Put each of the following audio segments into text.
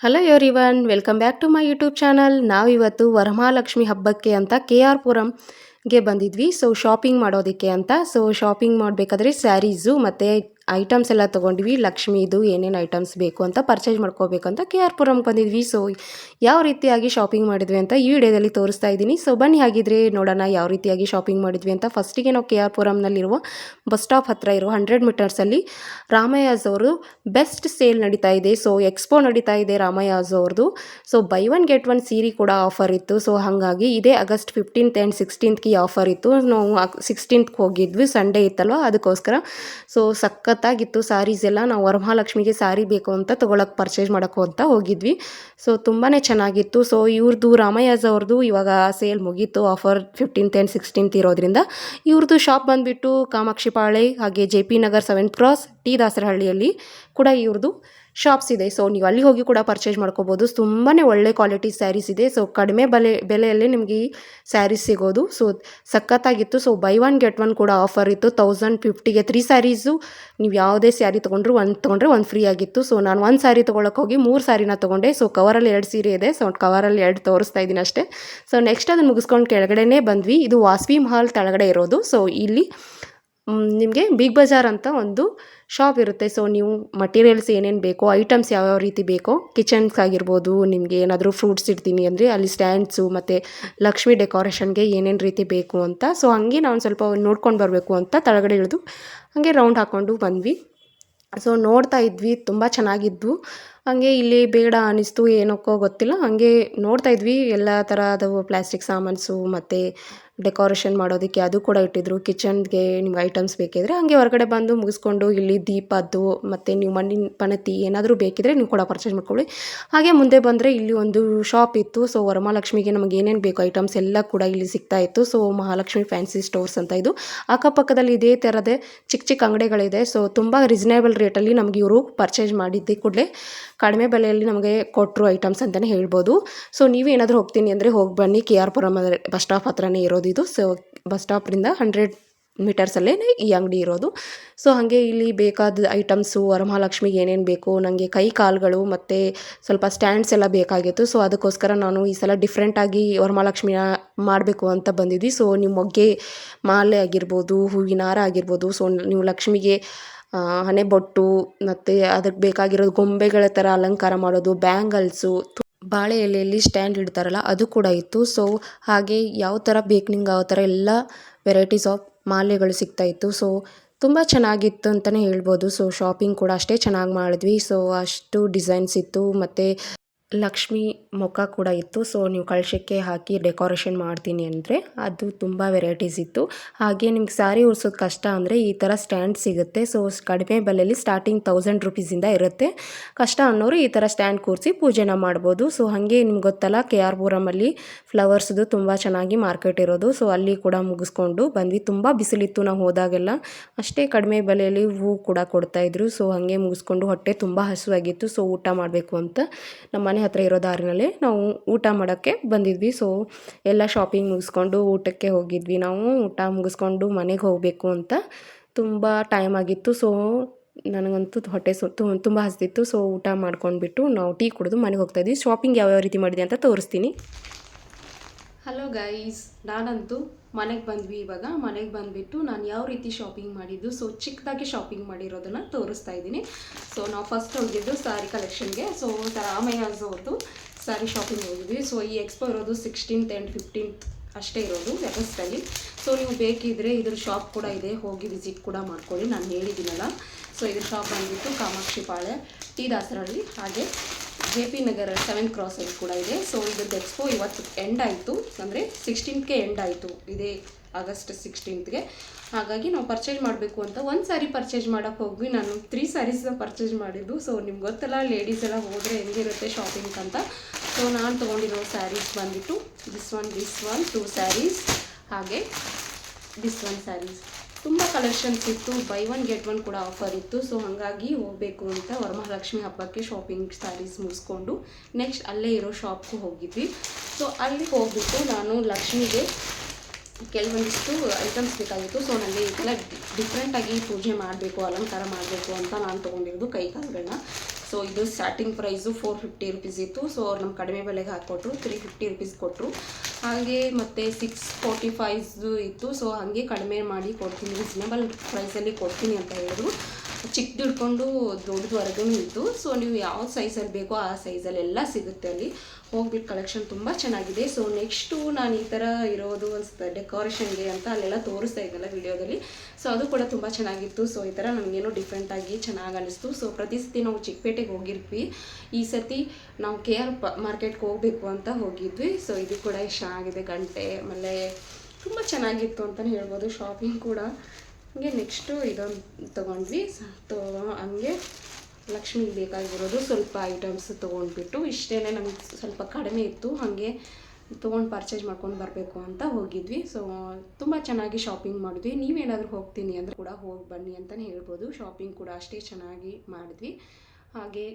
Hello everyone, welcome back to my YouTube channel. ನಾವಿವತ್ತು ವರಮಹಾಲಕ್ಷ್ಮಿ ಹಬ್ಬಕ್ಕೆ ಅಂತ KR ಪುರಂಗೆ ಬಂದಿದ್ವಿ. ಶಾಪಿಂಗ್ ಮಾಡೋದಕ್ಕೆ ಅಂತ. ಶಾಪಿಂಗ್ ಮಾಡಬೇಕಾದ್ರೆ ಸ್ಯಾರೀಸು ಮತ್ತು ಐಟಮ್ಸ್ ಎಲ್ಲ ತೊಗೊಂಡ್ವಿ. ಲಕ್ಷ್ಮೀದು ಏನೇನು ಐಟಮ್ಸ್ ಬೇಕು ಅಂತ ಪರ್ಚೇಸ್ ಮಾಡ್ಕೋಬೇಕಂತ KR ಪುರಂಗೆ ಬಂದಿದ್ವಿ. ಯಾವ ರೀತಿಯಾಗಿ ಶಾಪಿಂಗ್ ಮಾಡಿದ್ವಿ ಅಂತ ಈ ವಿಡಿಯೋದಲ್ಲಿ ತೋರಿಸ್ತಾ ಇದ್ದೀನಿ. ಬನ್ನಿ ಹಾಗಿದ್ರೆ ನೋಡೋಣ ಯಾವ ರೀತಿಯಾಗಿ ಶಾಪಿಂಗ್ ಮಾಡಿದ್ವಿ ಅಂತ. ಫಸ್ಟಿಗೆ ನಾವು KR ಪುರಂನಲ್ಲಿರುವ ಬಸ್ ಸ್ಟಾಪ್ ಹತ್ತಿರ ಇರೋ 100 ಮೀಟರ್ಸಲ್ಲಿ ರಾಮಯ್ಯಸ್ ಅವರು ಬೆಸ್ಟ್ ಸೇಲ್ ನಡೀತಾ ಇದೆ. ಎಕ್ಸ್ಪೋ ನಡೀತಾ ಇದೆ ರಾಮಯ್ಯಸ್ ಅವ್ರದ್ದು. ಬೈ ಒನ್ ಗೆಟ್ ಒನ್ ಸೀರೆ ಕೂಡ ಆಫರ್ ಇತ್ತು. ಹಾಗಾಗಿ ಇದೇ ಆಗಸ್ಟ್ 15th ಆ್ಯಂಡ್ 16th ಈ ಆಫರ್ ಇತ್ತು. ನಾವು 16th ಹೋಗಿದ್ವಿ, ಸಂಡೇ ಇತ್ತಲ್ವ, ಅದಕ್ಕೋಸ್ಕರ. ಸಖತ್ತಾಗಿತ್ತು ಸ್ಯಾರೀಸ್ ಎಲ್ಲ. ನಾವು ವರಮಹಾಲಕ್ಷ್ಮಿಗೆ ಸ್ಯಾರಿ ಬೇಕು ಅಂತ ತೊಗೊಳಕ್ಕೆ ಪರ್ಚೇಸ್ ಮಾಡೋಕ್ಕೂ ಅಂತ ಹೋಗಿದ್ವಿ. ತುಂಬಾ ಚೆನ್ನಾಗಿತ್ತು. ಇವ್ರದ್ದು ರಾಮಯ್ಯಸ್ ಅವ್ರದ್ದು ಇವಾಗ ಸೇಲ್ ಮುಗೀತು. ಆಫರ್ 15th ಆ್ಯಂಡ್ 16th ಇರೋದ್ರಿಂದ. ಇವ್ರದ್ದು ಶಾಪ್ ಬಂದುಬಿಟ್ಟು ಕಾಮಾಕ್ಷಿ ಪಾಳೆ, ಹಾಗೆ JP Nagar 7th cross, T ದಾಸರಹಳ್ಳಿಯಲ್ಲಿ ಕೂಡ ಇವ್ರದ್ದು ಶಾಪ್ಸ್ ಇದೆ. ನೀವು ಅಲ್ಲಿ ಹೋಗಿ ಕೂಡ ಪರ್ಚೇಸ್ ಮಾಡ್ಕೋಬೋದು. ತುಂಬಾ ಒಳ್ಳೆ ಕ್ವಾಲಿಟಿ ಸ್ಯಾರೀಸ್ ಇದೆ. ಕಡಿಮೆ ಬೆಲೆಯಲ್ಲಿ ನಿಮಗೆ ಈ ಸ್ಯಾರೀಸ್ ಸಿಗೋದು. ಸಖತ್ತಾಗಿತ್ತು. ಬೈ ಒನ್ ಗೆಟ್ ಒನ್ ಕೂಡ ಆಫರ್ ಇತ್ತು. 1050ಗೆ 3 ಸ್ಯಾರೀಸು. ನೀವು ಯಾವುದೇ ಸ್ಯಾರಿ ತೊಗೊಂಡ್ರು ಒಂದು ಫ್ರೀ ಆಗಿತ್ತು. ನಾನು ಒಂದು ಸ್ಯಾರಿ ತೊಗೊಳಕ್ಕೆ ಹೋಗಿ 3 ಸ್ಯಾರಿನ ತೊಗೊಂಡೆ. ಕವರಲ್ಲಿ 2 ಸೀರೆ ಇದೆ. ಕವರಲ್ಲಿ 2 ತೋರಿಸ್ತಾ ಇದ್ದೀನಿ ಅಷ್ಟೇ. ನೆಕ್ಸ್ಟ್ ಅದನ್ನು ಮುಗಿಸ್ಕೊಂಡು ಕೆಳಗಡೆನೇ ಬಂದ್ವಿ. ಇದು ವಾಸವಿ ಮಹಲ್ ಕೆಳಗಡೆ ಇರೋದು. ಇಲ್ಲಿ ನಿಮಗೆ ಬಿಗ್ ಬಜಾರ್ ಅಂತ ಒಂದು ಶಾಪ್ ಇರುತ್ತೆ. ನೀವು ಮಟೀರಿಯಲ್ಸ್ ಏನೇನು ಬೇಕೋ, ಐಟಮ್ಸ್ ಯಾವ್ಯಾವ ರೀತಿ ಬೇಕೋ, ಕಿಚನ್ಸ್ ಆಗಿರ್ಬೋದು, ನಿಮಗೆ ಏನಾದರೂ ಫ್ರೂಟ್ಸ್ ಇಡ್ತೀನಿ ಅಂದರೆ ಅಲ್ಲಿ ಸ್ಟ್ಯಾಂಡ್ಸು ಮತ್ತು ಲಕ್ಷ್ಮಿ ಡೆಕೋರೇಷನ್ಗೆ ಏನೇನು ರೀತಿ ಬೇಕು ಅಂತ. ಹಂಗೆ ನಾವು ಸ್ವಲ್ಪ ನೋಡ್ಕೊಂಡು ಬರಬೇಕು ಅಂತ ತೆಳಗಡೆ ಇಳಿದು ಹಾಗೆ ರೌಂಡ್ ಹಾಕ್ಕೊಂಡು ಬಂದ್ವಿ. ನೋಡ್ತಾ ಇದ್ವಿ, ತುಂಬ ಚೆನ್ನಾಗಿದ್ವು. ಹಾಗೆ ಇಲ್ಲಿ ಬೇಡ ಅನ್ನಿಸ್ತು, ಏನಕ್ಕೋ ಗೊತ್ತಿಲ್ಲ, ಹಾಗೆ ನೋಡ್ತಾ ಇದ್ವಿ. ಎಲ್ಲ ಥರದವು ಪ್ಲಾಸ್ಟಿಕ್ ಸಾಮಾನ್ಸು ಮತ್ತು ಡೆಕೋರೇಷನ್ ಮಾಡೋದಕ್ಕೆ ಅದು ಕೂಡ ಇಟ್ಟಿದ್ರು. ಕಿಚನ್ಗೆ ನಿಮ್ಗೆ ಐಟಮ್ಸ್ ಬೇಕಿದ್ರೆ ಹಾಗೆ ಹೊರಗಡೆ ಬಂದು ಮುಗಿಸ್ಕೊಂಡು ಇಲ್ಲಿ ದೀಪದ್ದು ಮತ್ತು ನೀವು ಮಣ್ಣಿನ ಪಣತಿ ಏನಾದರೂ ಬೇಕಿದ್ರೆ ನೀವು ಕೂಡ ಪರ್ಚೇಸ್ ಮಾಡ್ಕೊಳ್ಳಿ. ಹಾಗೆ ಮುಂದೆ ಬಂದರೆ ಇಲ್ಲಿ ಒಂದು ಶಾಪ್ ಇತ್ತು. ವರಮಹಾಲಕ್ಷ್ಮಿಗೆ ನಮಗೆ ಏನೇನು ಬೇಕು ಐಟಮ್ಸ್ ಎಲ್ಲ ಕೂಡ ಇಲ್ಲಿ ಸಿಗ್ತಾ ಇತ್ತು. ಮಹಾಲಕ್ಷ್ಮಿ ಫ್ಯಾನ್ಸಿ ಸ್ಟೋರ್ಸ್ ಅಂತ ಇದು. ಅಕ್ಕಪಕ್ಕದಲ್ಲಿ ಇದೇ ಥರದೇ ಚಿಕ್ಕ ಚಿಕ್ಕ ಅಂಗಡಿಗಳಿದೆ. ತುಂಬ ರೀಸನೇಬಲ್ ರೇಟಲ್ಲಿ ನಮಗೆ ಇವರು ಪರ್ಚೇಸ್ ಮಾಡಿದ್ದೆ ಕೂಡಲೇ ಕಡಿಮೆ ಬೆಲೆಯಲ್ಲಿ ನಮಗೆ ಕೊಟ್ಟರು ಐಟಮ್ಸ್ ಅಂತಲೇ ಹೇಳ್ಬೋದು. ನೀವೇನಾದರೂ ಹೋಗ್ತೀನಿ ಅಂದರೆ ಹೋಗಿ ಬನ್ನಿ. KR ಪುರಂ ಬಸ್ ಸ್ಟಾಪ್ ಹತ್ರನೇ ಇರೋದು ಇದು. ಬಸ್ ಸ್ಟಾಪ್ರಿಂದ 100 ಮೀಟರ್ಸಲ್ಲೇ ಈ ಅಂಗಡಿ ಇರೋದು. ಹಾಗೆ ಇಲ್ಲಿ ಬೇಕಾದ ಐಟಮ್ಸು ವರಮಹಾಲಕ್ಷ್ಮಿಗೆ ಏನೇನು ಬೇಕು, ನನಗೆ ಕೈ ಕಾಲುಗಳು ಮತ್ತು ಸ್ವಲ್ಪ ಸ್ಟ್ಯಾಂಡ್ಸ್ ಎಲ್ಲ ಬೇಕಾಗಿತ್ತು. ಅದಕ್ಕೋಸ್ಕರ ನಾನು ಈ ಸಲ ಡಿಫ್ರೆಂಟಾಗಿ ವರಮಹಾಲಕ್ಷ್ಮಿನ ಮಾಡಬೇಕು ಅಂತ ಬಂದಿದ್ವಿ. ನಿಮ್ಮ ಮೊಗ್ಗೆ ಮಾಲೆ ಆಗಿರ್ಬೋದು, ಹೂವಿನ ಹಾರ ಆಗಿರ್ಬೋದು, ನೀವು ಲಕ್ಷ್ಮಿಗೆ ಹಣೆಬೊಟ್ಟು ಮತ್ತು ಅದಕ್ಕೆ ಬೇಕಾಗಿರೋದು ಗೊಂಬೆಗಳ ಥರ ಅಲಂಕಾರ ಮಾಡೋದು, ಬ್ಯಾಂಗಲ್ಸು, ಬಾಳೆ ಎಲೆಯಲ್ಲಿ ಸ್ಟ್ಯಾಂಡ್ ಇಡ್ತಾರಲ್ಲ ಅದು ಕೂಡ ಇತ್ತು. ಹಾಗೆ ಯಾವ ಥರ ಬೇಕು ನಿಮ್ಗೆ ಆ ಥರ ಎಲ್ಲ ವೆರೈಟೀಸ್ ಆಫ್ ಮಾಲೆಗಳು ಸಿಗ್ತಾಯಿತ್ತು. ತುಂಬ ಚೆನ್ನಾಗಿತ್ತು ಅಂತಲೇ ಹೇಳ್ಬೋದು. ಶಾಪಿಂಗ್ ಕೂಡ ಅಷ್ಟೇ ಚೆನ್ನಾಗಿ ಮಾಡಿದ್ವಿ. ಅಷ್ಟು ಡಿಸೈನ್ಸ್ ಇತ್ತು ಮತ್ತು ಲಕ್ಷ್ಮಿ ಮುಖ ಕೂಡ ಇತ್ತು. ನೀವು ಕಳಶಕ್ಕೆ ಹಾಕಿ ಡೆಕೋರೇಷನ್ ಮಾಡ್ತೀನಿ ಅಂದರೆ ಅದು ತುಂಬ ವೆರೈಟೀಸ್ ಇತ್ತು. ಹಾಗೆ ನಿಮ್ಗೆ ಸ್ಯಾರಿ ಉಡ್ಸೋದು ಕಷ್ಟ ಅಂದರೆ ಈ ಥರ ಸ್ಟ್ಯಾಂಡ್ ಸಿಗುತ್ತೆ. ಕಡಿಮೆ ಬೆಲೆಯಲ್ಲಿ ಸ್ಟಾರ್ಟಿಂಗ್ 1000 ರುಪೀಸಿಂದ ಇರುತ್ತೆ. ಕಷ್ಟ ಅನ್ನೋರು ಈ ಥರ ಸ್ಟ್ಯಾಂಡ್ ಕೂರಿಸಿ ಪೂಜೆನ ಮಾಡ್ಬೋದು. ಹಾಗೆ ನಿಮ್ಗೆ ಗೊತ್ತಲ್ಲ, KR ಪುರಮಲ್ಲಿ ಫ್ಲವರ್ಸ್ದು ತುಂಬ ಚೆನ್ನಾಗಿ ಮಾರ್ಕೆಟ್ ಇರೋದು. ಅಲ್ಲಿ ಕೂಡ ಮುಗಿಸ್ಕೊಂಡು ಬಂದ್ವಿ. ತುಂಬ ಬಿಸಿಲಿತ್ತು ನಾವು ಹೋದಾಗೆಲ್ಲ. ಅಷ್ಟೇ ಕಡಿಮೆ ಬೆಲೆಯಲ್ಲಿ ಹೂ ಕೂಡ ಕೊಡ್ತಾಯಿದ್ರು. ಹಾಗೆ ಮುಗಿಸ್ಕೊಂಡು ಹೊಟ್ಟೆ ತುಂಬ ಹಸುವಾಗಿತ್ತು. ಊಟ ಮಾಡಬೇಕು ಅಂತ ನಮ್ಮ ಮನೆ ಹತ್ರ ಇರೋ ದಾರಿನಲ್ಲೇ ನಾವು ಊಟ ಮಾಡೋಕ್ಕೆ ಬಂದಿದ್ವಿ. ಎಲ್ಲ ಶಾಪಿಂಗ್ ಮುಗಿಸ್ಕೊಂಡು ಊಟಕ್ಕೆ ಹೋಗಿದ್ವಿ. ನಾವು ಊಟ ಮುಗಿಸ್ಕೊಂಡು ಮನೆಗೆ ಹೋಗಬೇಕು ಅಂತ ತುಂಬ ಟೈಮ್ ಆಗಿತ್ತು. ನನಗಂತೂ ಹೊಟ್ಟೆ ತುಂಬ ಹಸಿದಿತ್ತು. ಊಟ ಮಾಡ್ಕೊಂಡ್ಬಿಟ್ಟು ನಾವು ಟೀ ಕುಡಿದು ಮನೆಗೆ ಹೋಗ್ತಾಯಿದ್ವಿ. ಶಾಪಿಂಗ್ ಯಾವ್ಯಾವ ರೀತಿ ಮಾಡಿದೆ ಅಂತ ತೋರಿಸ್ತೀನಿ. ಹಲೋ ಗೈಸ್, ನಾನಂತೂ ಮನೆಗೆ ಬಂದ್ವಿ. ಇವಾಗ ಮನೆಗೆ ಬಂದುಬಿಟ್ಟು ನಾನು ಯಾವ ರೀತಿ ಶಾಪಿಂಗ್ ಮಾಡಿದ್ದು, ಚಿಕ್ಕದಾಗಿ ಶಾಪಿಂಗ್ ಮಾಡಿರೋದನ್ನು ತೋರಿಸ್ತಾ ಇದ್ದೀನಿ. ನಾವು ಫಸ್ಟ್ ಹೋಗಿದ್ದು ಸ್ಯಾರಿ ಕಲೆಕ್ಷನ್ಗೆ. ರಾಮಯ್ಯಸ್ ಅವ್ರದ್ದು ಸ್ಯಾರಿ ಶಾಪಿಂಗ್ ಹೋಗಿದ್ವಿ. ಈ ಎಕ್ಸ್ಪೋ ಇರೋದು 16th ಆ್ಯಂಡ್ 15th ಅಷ್ಟೇ ಇರೋದು ಆಗಸ್ಟಲ್ಲಿ. ನೀವು ಬೇಕಿದ್ದರೆ ಇದ್ರ ಶಾಪ್ ಕೂಡ ಇದೆ, ಹೋಗಿ ವಿಸಿಟ್ ಕೂಡ ಮಾಡ್ಕೊಳ್ಳಿ. ನಾನು ಹೇಳಿದ್ದೀನಲ್ಲ. ಇದ್ರ ಶಾಪ್ ಬಂದುಬಿಟ್ಟು ಕಾಮಾಕ್ಷಿ ಪಾಳೆ, ಟಿ ದಾಸರಹಳ್ಳಿ, ಹಾಗೆ JP ನಗರ್ 7th ಕ್ರಾಸಲ್ಲಿ ಕೂಡ ಇದೆ. ಇದ್ರದ್ದು ಎಕ್ಸ್ಪೋ ಇವತ್ತು ಎಂಡ್ ಆಯಿತು, ಅಂದರೆ 16th ಎಂಡ್ ಆಯಿತು, ಇದೇ ಆಗಸ್ಟ್ 16th. ಹಾಗಾಗಿ ನಾವು ಪರ್ಚೇಸ್ ಮಾಡಬೇಕು ಅಂತ ಒಂದು ಸ್ಯಾರಿ ಪರ್ಚೇಸ್ ಮಾಡೋಕ್ಕೆ ಹೋಗ್ವಿ. ನಾನು 3 ಸ್ಯಾರೀಸ್ನ ಪರ್ಚೇಸ್ ಮಾಡಿದ್ದು. ನಿಮ್ಗೆ ಗೊತ್ತಲ್ಲ, ಲೇಡೀಸ್ ಎಲ್ಲ ಹೋದರೆ ಹೆಂಗಿರುತ್ತೆ ಶಾಪಿಂಗ್ ಅಂತ. ನಾನು ತೊಗೊಂಡಿರೋ ಸ್ಯಾರೀಸ್ ಬಂದುಬಿಟ್ಟು ದಿಸ್ ಒನ್ 2 ಸ್ಯಾರೀಸ್, ಹಾಗೆ ದಿಸ್ ಒನ್ ಸ್ಯಾರೀಸ್. ತುಂಬ ಕಲೆಕ್ಷನ್ಸ್ ಇತ್ತು. ಬೈ ಒನ್ ಗೆಟ್ ಒನ್ ಕೂಡ ಆಫರ್ ಇತ್ತು. ಹಾಗಾಗಿ ಹೋಗಬೇಕು ಅಂತ ವರಮಹಾಲಕ್ಷ್ಮಿ ಹಬ್ಬಕ್ಕೆ ಶಾಪಿಂಗ್ ಸ್ಯಾರೀಸ್ ಮುಗಿಸ್ಕೊಂಡು ನೆಕ್ಸ್ಟ್ ಅಲ್ಲೇ ಇರೋ ಶಾಪ್ಗೂ ಹೋಗಿದ್ವಿ. ಅಲ್ಲಿ ಹೋಗ್ಬಿಟ್ಟು ನಾನು ಲಕ್ಷ್ಮಿಗೆ ಕೆಲವೊಂದಿಷ್ಟು ಐಟಮ್ಸ್ ಬೇಕಾಗಿತ್ತು. ನನಗೆ ಇದೆಲ್ಲ ಡಿಫ್ರೆಂಟಾಗಿ ಪೂಜೆ ಮಾಡಬೇಕು, ಅಲಂಕಾರ ಮಾಡಬೇಕು ಅಂತ ನಾನು ತೊಗೊಂಡಿರೋದು ಕೈಕಾಲುಗಳನ್ನ. ಸೊ ಇದು ಸ್ಟಾರ್ಟಿಂಗ್ ಪ್ರೈಸು 450 ರುಪೀಸ್ ಇತ್ತು. ಸೊ ಅವ್ರು ನಮ್ಮ ಕಡಿಮೆ ಬೆಲೆಗೆ ಹಾಕ್ಕೊಟ್ರು, 350 ರುಪೀಸ್ ಕೊಟ್ಟರು. ಹಾಗೆ ಮತ್ತು 645 ಇತ್ತು. ಸೊ ಹಾಗೆ ಕಡಿಮೆ ಮಾಡಿ ಕೊಡ್ತೀನಿ, ರೀಸನೇಬಲ್ ಪ್ರೈಸಲ್ಲಿ ಕೊಡ್ತೀನಿ ಅಂತ ಹೇಳಿದ್ರು. ಚಿಕ್ಕದು ಹಿಡ್ಕೊಂಡು ದೊಡ್ಡದವರೆಗೂ ಇತ್ತು. ಸೊ ನೀವು ಯಾವ ಸೈಜಲ್ಲಿ ಬೇಕೋ ಆ ಸೈಜಲ್ಲೆಲ್ಲ ಸಿಗುತ್ತೆ ಅಲ್ಲಿ. ಹೋಗ್ಬಿಟ್ಟು ಕಲೆಕ್ಷನ್ ತುಂಬ ಚೆನ್ನಾಗಿದೆ. ಸೊ ನೆಕ್ಸ್ಟು ನಾನು ಈ ಥರ ಇರೋದು ಒಂದು ಡೆಕೋರೇಷನ್ಗೆ ಅಂತ ಅಲ್ಲೆಲ್ಲ ತೋರಿಸ್ತಾ ಇದ್ದಲ್ಲ ವಿಡಿಯೋದಲ್ಲಿ. ಸೊ ಅದು ಕೂಡ ತುಂಬ ಚೆನ್ನಾಗಿತ್ತು. ಸೊ ಈ ಥರ ನನಗೇನೋ ಡಿಫ್ರೆಂಟಾಗಿ ಚೆನ್ನಾಗಿ ಅನ್ನಿಸ್ತು. ಸೊ ಪ್ರತಿ ಸತಿ ನಾವು ಚಿಕ್ಕಪೇಟೆಗೆ ಹೋಗಿರ್ತೀವಿ, ಈ ಸತಿ ನಾವು KR ಮಾರ್ಕೆಟ್ಗೆ ಹೋಗಬೇಕು ಅಂತ ಹೋಗಿದ್ವಿ. ಸೊ ಇದು ಕೂಡ ಎಷ್ಟು ಚೆನ್ನಾಗಿದೆ, ಗಂಟೆ ಆಮೇಲೆ ತುಂಬ ಚೆನ್ನಾಗಿತ್ತು ಅಂತಲೇ ಹೇಳ್ಬೋದು. ಶಾಪಿಂಗ್ ಕೂಡ ಹಂಗೆ ನೆಕ್ಸ್ಟು ಇದೊಂದು ತೊಗೊಂಡ್ವಿ. ಹಂಗೆ ಲಕ್ಷ್ಮಿಗೆ ಬೇಕಾಗಿರೋದು ಸ್ವಲ್ಪ ಐಟಮ್ಸ್ ತೊಗೊಂಡ್ಬಿಟ್ಟು ಇಷ್ಟೇ, ನಮಗೆ ಸ್ವಲ್ಪ ಕಡಿಮೆ ಇತ್ತು, ಹಾಗೆ ತೊಗೊಂಡು ಪರ್ಚೇಸ್ ಮಾಡ್ಕೊಂಡು ಬರಬೇಕು ಅಂತ ಹೋಗಿದ್ವಿ. ಸೊ ತುಂಬ ಚೆನ್ನಾಗಿ ಶಾಪಿಂಗ್ ಮಾಡಿದ್ವಿ. ನೀವೇನಾದರೂ ಹೋಗ್ತೀನಿ ಅಂದರೆ ಕೂಡ ಹೋಗಿ ಬನ್ನಿ ಅಂತಲೇ ಹೇಳ್ಬೋದು. ಶಾಪಿಂಗ್ ಕೂಡ ಅಷ್ಟೇ ಚೆನ್ನಾಗಿ ಮಾಡಿದ್ವಿ. ಹಾಗೆ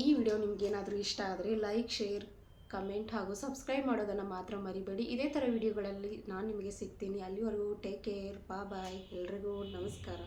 ಈ ವಿಡಿಯೋ ನಿಮಗೇನಾದರೂ ಇಷ್ಟ ಆದರೆ ಲೈಕ್, ಶೇರ್, ಕಮೆಂಟ್ ಹಾಗೂ ಸಬ್ಸ್ಕ್ರೈಬ್ ಮಾಡೋದನ್ನು ಮಾತ್ರ ಮರಿಬೇಡಿ. ಇದೇ ಥರ ವಿಡಿಯೋಗಳಲ್ಲಿ ನಾನು ನಿಮಗೆ ಸಿಗ್ತೀನಿ. ಅಲ್ಲಿವರೆಗೂ ಟೇಕ್ ಕೇರ್, ಬಾಯ್. ಎಲ್ರಿಗೂ ನಮಸ್ಕಾರ.